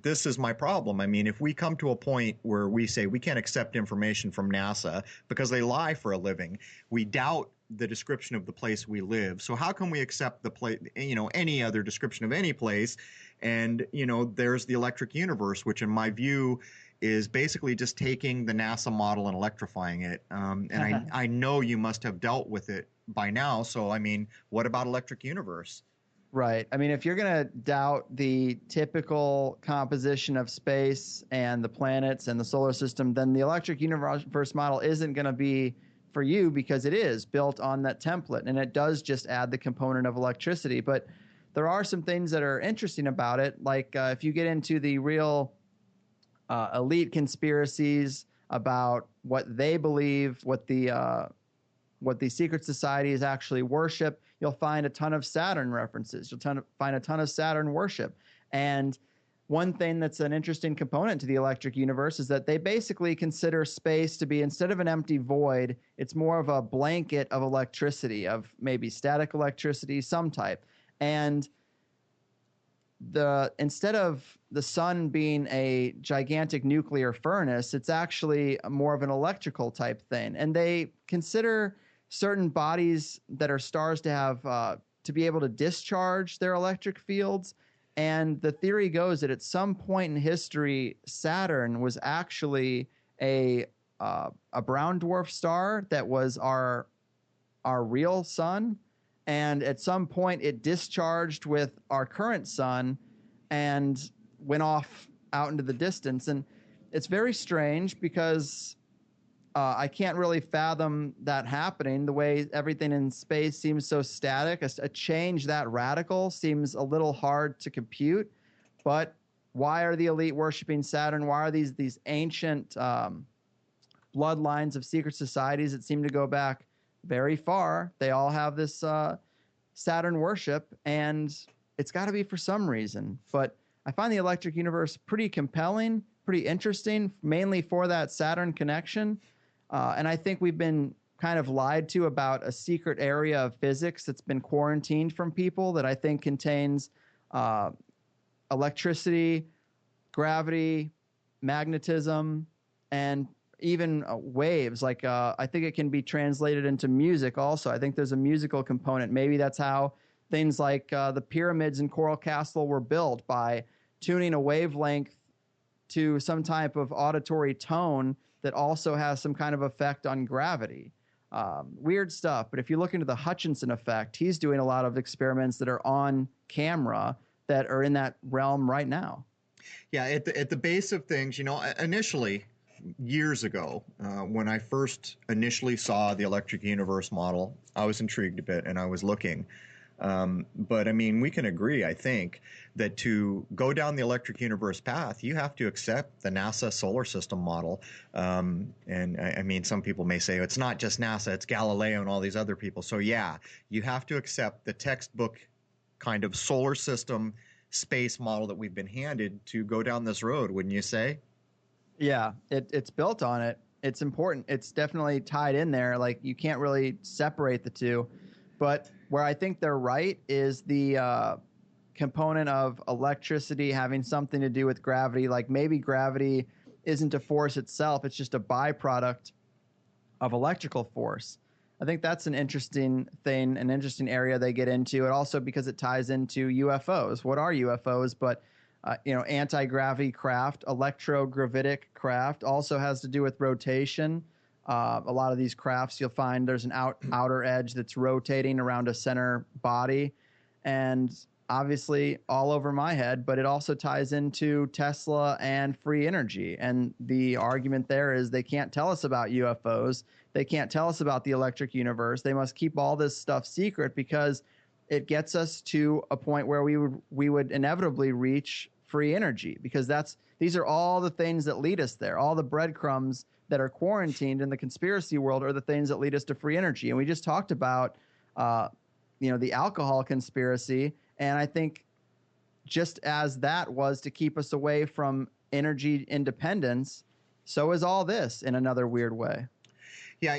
This is my problem. I mean, if we come to a point where we say we can't accept information from NASA because they lie for a living, we doubt the description of the place we live. So how can we accept the place, any other description of any place? And, there's the Electric Universe, which in my view is basically just taking the NASA model and electrifying it. And I know you must have dealt with it by now. So, I mean, what about Electric Universe? Right. I mean, if you're going to doubt the typical composition of space and the planets and the solar system, then the Electric Universe model isn't going to be for you, because it is built on that template, and it does just add the component of electricity. But there are some things that are interesting about it. Like if you get into the real elite conspiracies about what they believe, what the secret societies actually worship, you'll find a ton of Saturn references. You'll find a ton of Saturn worship. And one thing that's an interesting component to the electric universe is that they basically consider space to be, instead of an empty void, it's more of a blanket of electricity, of maybe static electricity, some type. And instead of the sun being a gigantic nuclear furnace, it's actually more of an electrical type thing. And they consider certain bodies that are stars to have to be able to discharge their electric fields. And the theory goes that at some point in history, Saturn was actually a brown dwarf star that was our real sun. And at some point, it discharged with our current sun and went off out into the distance. And it's very strange because I can't really fathom that happening. The way everything in space seems so static, a change that radical seems a little hard to compute. But why are the elite worshiping Saturn? Why are these ancient bloodlines of secret societies that seem to go back very far? They all have this Saturn worship, and it's got to be for some reason. But I find the electric universe pretty compelling, pretty interesting, mainly for that Saturn connection. And I think we've been kind of lied to about a secret area of physics that's been quarantined from people that I think contains electricity, gravity, magnetism, and even waves. Like I think it can be translated into music also. I think there's a musical component. Maybe that's how things like the pyramids in Coral Castle were built, by tuning a wavelength to some type of auditory tone that also has some kind of effect on gravity. Weird stuff. But if you look into the Hutchinson effect, he's doing a lot of experiments that are on camera that are in that realm right now. Yeah, at the base of things, initially, years ago, when I first initially saw the electric universe model, I was intrigued a bit and I was looking. But I mean, we can agree, I think, that to go down the electric universe path, you have to accept the NASA solar system model. And I mean, some people may say it's not just NASA, it's Galileo and all these other people. So yeah, you have to accept the textbook kind of solar system space model that we've been handed to go down this road, wouldn't you say? Yeah, it's built on it. It's important. It's definitely tied in there. Like, you can't really separate the two. But where I think they're right is the component of electricity having something to do with gravity. Like, maybe gravity isn't a force itself. It's just a byproduct of electrical force. I think that's an interesting thing, an interesting area they get into. And also because it ties into UFOs. What are UFOs? But anti-gravity craft, electrogravitic craft, also has to do with rotation. A lot of these crafts, you'll find there's an outer edge that's rotating around a center body. And obviously all over my head, but it also ties into Tesla and free energy. And the argument there is they can't tell us about UFOs. They can't tell us about the electric universe. They must keep all this stuff secret because it gets us to a point where we would inevitably reach free energy, because these are all the things that lead us there. All the breadcrumbs that are quarantined in the conspiracy world are the things that lead us to free energy. And we just talked about, the alcohol conspiracy. And I think just as that was to keep us away from energy independence, so is all this in another weird way. Yeah,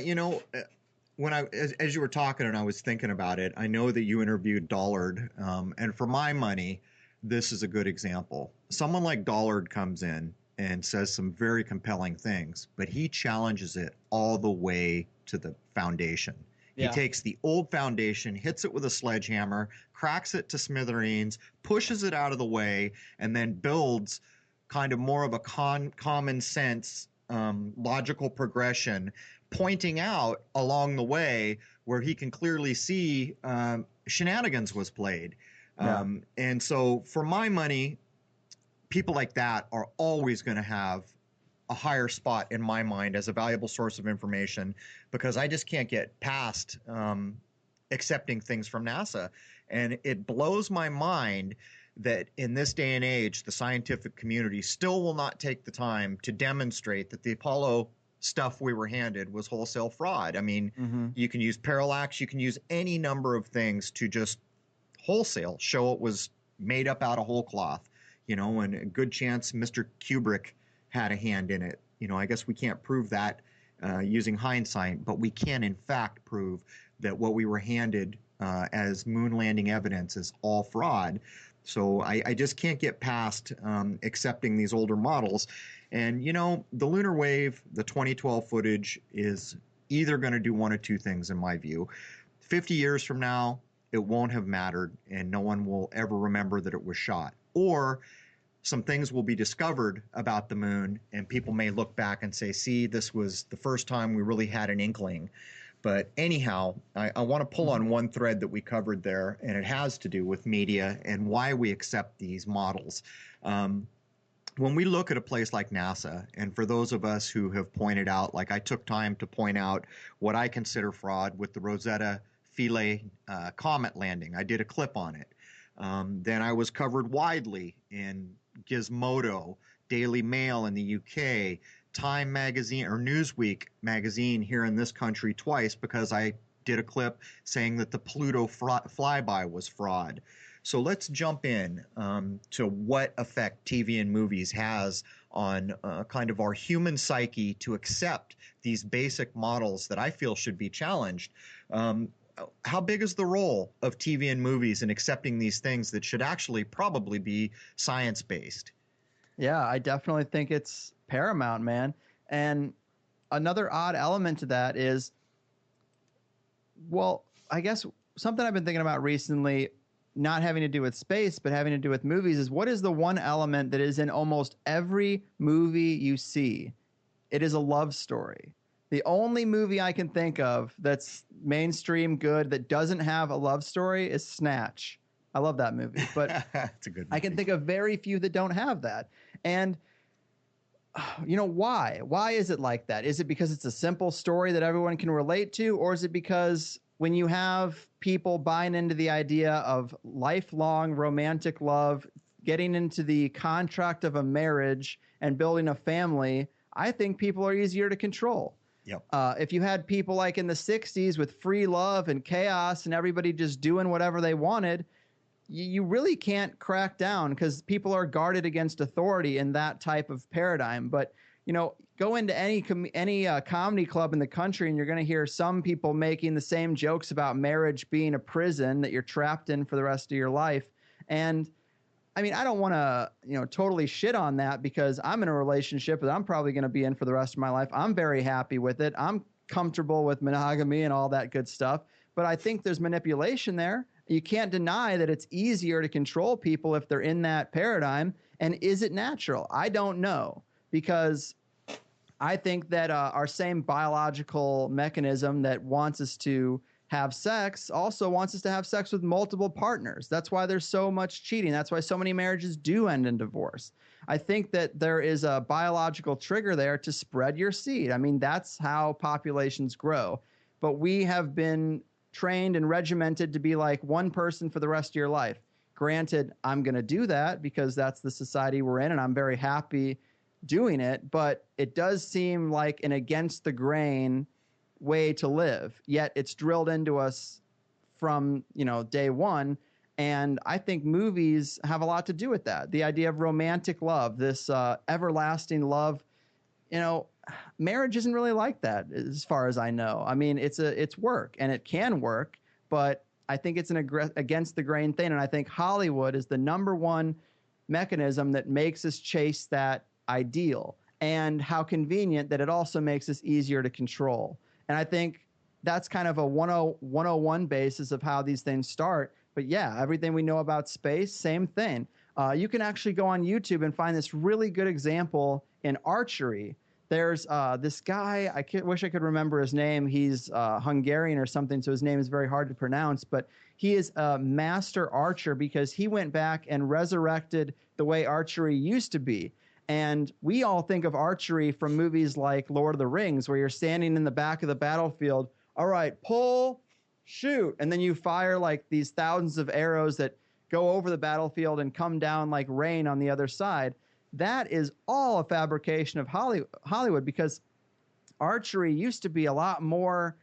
when as you were talking and I was thinking about it, I know that you interviewed Dollard, and for my money, this is a good example. Someone like Dollard comes in and says some very compelling things, but he challenges it all the way to the foundation. Yeah. He takes the old foundation, hits it with a sledgehammer, cracks it to smithereens, pushes it out of the way, and then builds kind of more of a common sense, logical progression, pointing out along the way where he can clearly see shenanigans was played. Yeah. And so for my money, people like that are always going to have a higher spot in my mind as a valuable source of information, because I just can't get past accepting things from NASA. And it blows my mind that in this day and age, the scientific community still will not take the time to demonstrate that the Apollo stuff we were handed was wholesale fraud. I mean, you can use parallax, you can use any number of things to just wholesale show it was made up out of whole cloth, and a good chance Mr. Kubrick had a hand in it. I guess we can't prove that using hindsight, but we can in fact prove that what we were handed as moon landing evidence is all fraud. So I just can't get past accepting these older models. And, the lunar wave, the 2012 footage is either going to do one of two things, in my view. 50 years from now, it won't have mattered and no one will ever remember that it was shot. Or some things will be discovered about the moon and people may look back and say, see, this was the first time we really had an inkling. But anyhow, I want to pull on one thread that we covered there, and it has to do with media and why we accept these models. When we look at a place like NASA, and for those of us who have pointed out, like I took time to point out what I consider fraud with the Rosetta Philae comet landing. I did a clip on it. Then I was covered widely in Gizmodo, Daily Mail in the UK, Time magazine or Newsweek magazine here in this country twice because I did a clip saying that the Pluto flyby was fraud. So let's jump in to what effect TV and movies has on kind of our human psyche to accept these basic models that I feel should be challenged. How big is the role of TV and movies in accepting these things that should actually probably be science-based? Yeah, I definitely think it's paramount, man. And another odd element to that is, well, I guess something I've been thinking about recently, not having to do with space, but having to do with movies, is what is the one element that is in almost every movie you see? It is a love story. The only movie I can think of that's mainstream good that doesn't have a love story is Snatch. I love that movie, but it's a good movie. I can think of very few that don't have that. And why? Why is it like that? Is it because it's a simple story that everyone can relate to? Or is it because when you have people buying into the idea of lifelong romantic love, getting into the contract of a marriage and building a family, I think people are easier to control. Yep. If you had people like in the 60s with free love and chaos and everybody just doing whatever they wanted, you really can't crack down because people are guarded against authority in that type of paradigm. But, go into any comedy club in the country and you're going to hear some people making the same jokes about marriage being a prison that you're trapped in for the rest of your life. And I mean, I don't want to, totally shit on that because I'm in a relationship that I'm probably going to be in for the rest of my life. I'm very happy with it. I'm comfortable with monogamy and all that good stuff. But I think there's manipulation there. You can't deny that it's easier to control people if they're in that paradigm. And is it natural? I don't know, because I think that our same biological mechanism that wants us to have sex also wants us to have sex with multiple partners. That's why there's so much cheating. That's why so many marriages do end in divorce. I think that there is a biological trigger there to spread your seed. I mean, that's how populations grow. But we have been trained and regimented to be like one person for the rest of your life. Granted, I'm going to do that because that's the society we're in and I'm very happy doing it, but it does seem like an against the grain way to live. Yet it's drilled into us from, day one. And I think movies have a lot to do with that. The idea of romantic love, this everlasting love, marriage isn't really like that as far as I know. I mean, it's work and it can work, but I think it's an against the grain thing. And I think Hollywood is the number one mechanism that makes us chase that ideal, and how convenient that it also makes us easier to control. And I think that's kind of a 101 basis of how these things start. But yeah, everything we know about space, same thing. You can actually go on YouTube and find this really good example in archery. There's this guy, wish I could remember his name. He's Hungarian or something, so his name is very hard to pronounce. But he is a master archer because he went back and resurrected the way archery used to be. And we all think of archery from movies like Lord of the Rings, where you're standing in the back of the battlefield. All right, pull, shoot, and then you fire like these thousands of arrows that go over the battlefield and come down like rain on the other side. That is all a fabrication of Hollywood, because archery used to be a lot more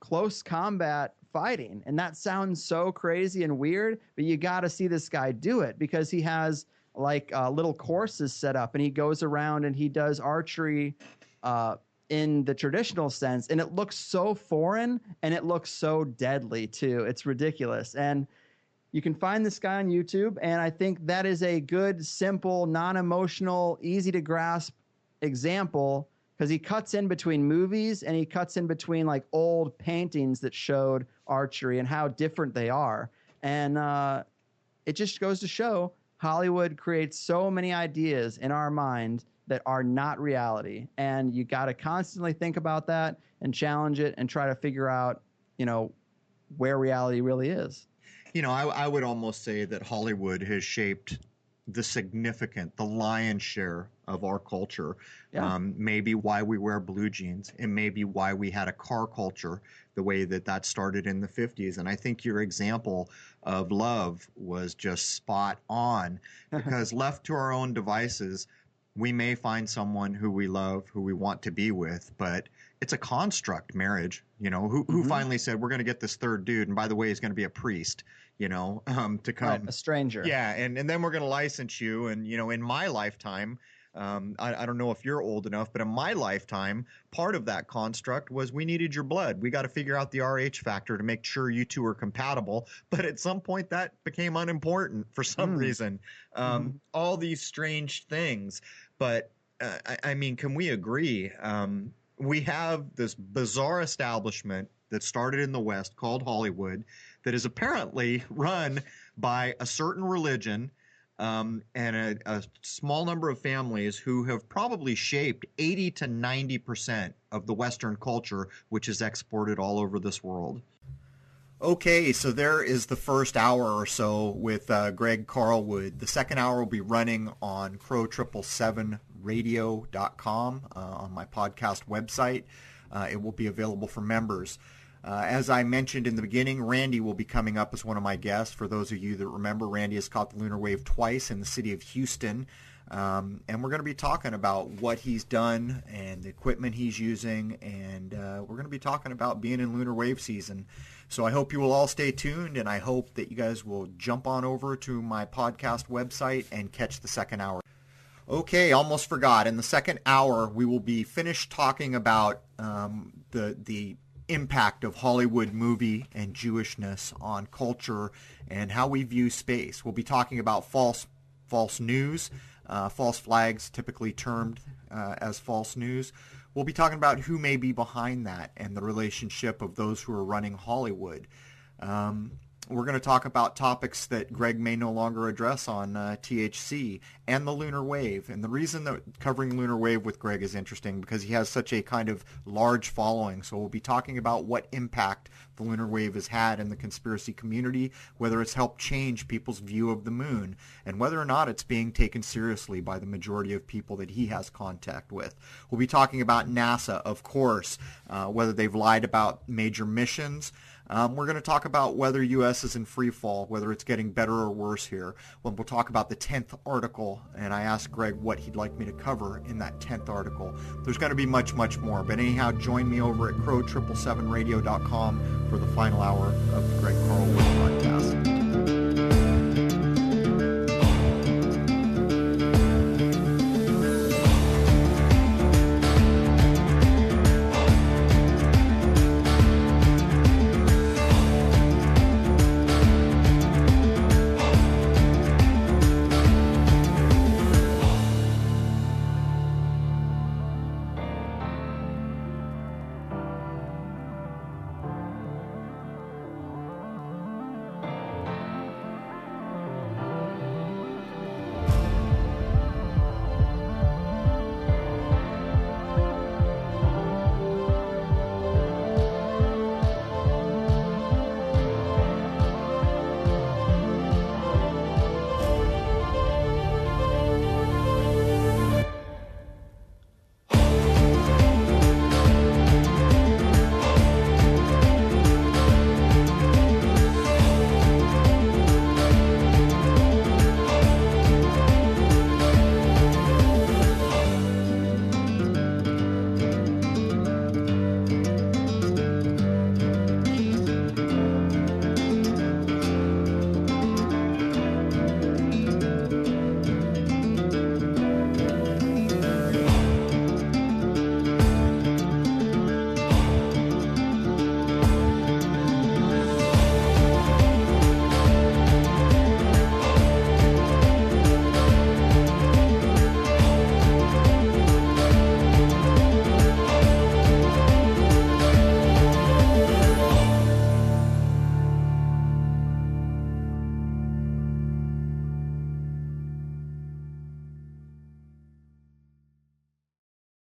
close combat fighting, and that sounds so crazy and weird, but you got to see this guy do it, because he has like little courses set up, and he goes around and he does archery in the traditional sense, and it looks so foreign and it looks so deadly too. It's ridiculous. And you can find this guy on YouTube, and I think that is a good, simple, non-emotional, easy to grasp example, because he cuts in between movies and he cuts in between like old paintings that showed archery and how different they are. And it just goes to show Hollywood creates so many ideas in our mind that are not reality. And you got to constantly think about that and challenge it and try to figure out, where reality really is. I would almost say that Hollywood has shaped the lion's share of our culture. Yeah. Maybe why we wear blue jeans, and maybe why we had a car culture the way that started in the 50s. And I think your example of love was just spot on, because left to our own devices, we may find someone who we love, who we want to be with, but it's a construct, marriage. Who finally said, we're going to get this third dude, and by the way, he's going to be a priest, to come. Right, a stranger. Yeah, and then we're going to license you. And, in my lifetime, I don't know if you're old enough, but in my lifetime, part of that construct was we needed your blood. We got to figure out the RH factor to make sure you two are compatible. But at some point, that became unimportant for some reason. All these strange things. But, I mean, can we agree? We have this bizarre establishment that started in the West called Hollywood that is apparently run by a certain religion and a small number of families who have probably shaped 80 to 90% of the Western culture, which is exported all over this world. Okay, so there is the first hour or so with Greg Carlwood. The second hour will be running on Crow777radio.com on my podcast website. It will be available for members. As I mentioned in the beginning, Randy will be coming up as one of my guests. For those of you that remember, Randy has caught the lunar wave twice in the city of Houston. And we're going to be talking about what he's done and the equipment he's using. And we're going to be talking about being in lunar wave season. So I hope you will all stay tuned, and I hope that you guys will jump on over to my podcast website and catch the second hour. Okay, almost forgot. In the second hour, we will be finished talking about the impact of Hollywood movie and Jewishness on culture and how we view space. We'll be talking about false news, false flags, typically termed as false news. We'll be talking about who may be behind that and the relationship of those who are running Hollywood. We're going to talk about topics that Greg may no longer address on THC and the lunar wave. And the reason that covering lunar wave with Greg is interesting because he has such a kind of large following. So we'll be talking about what impact the lunar wave has had in the conspiracy community, whether it's helped change people's view of the moon, and whether or not it's being taken seriously by the majority of people that he has contact with. We'll be talking about NASA, of course, whether they've lied about major missions. We're going to talk about whether U.S. is in free fall, whether it's getting better or worse here. We'll talk about the 10th article, and I asked Greg what he'd like me to cover in that 10th article. There's going to be much, much more. But anyhow, join me over at Crow777radio.com for the final hour of the Greg Carlwood podcast.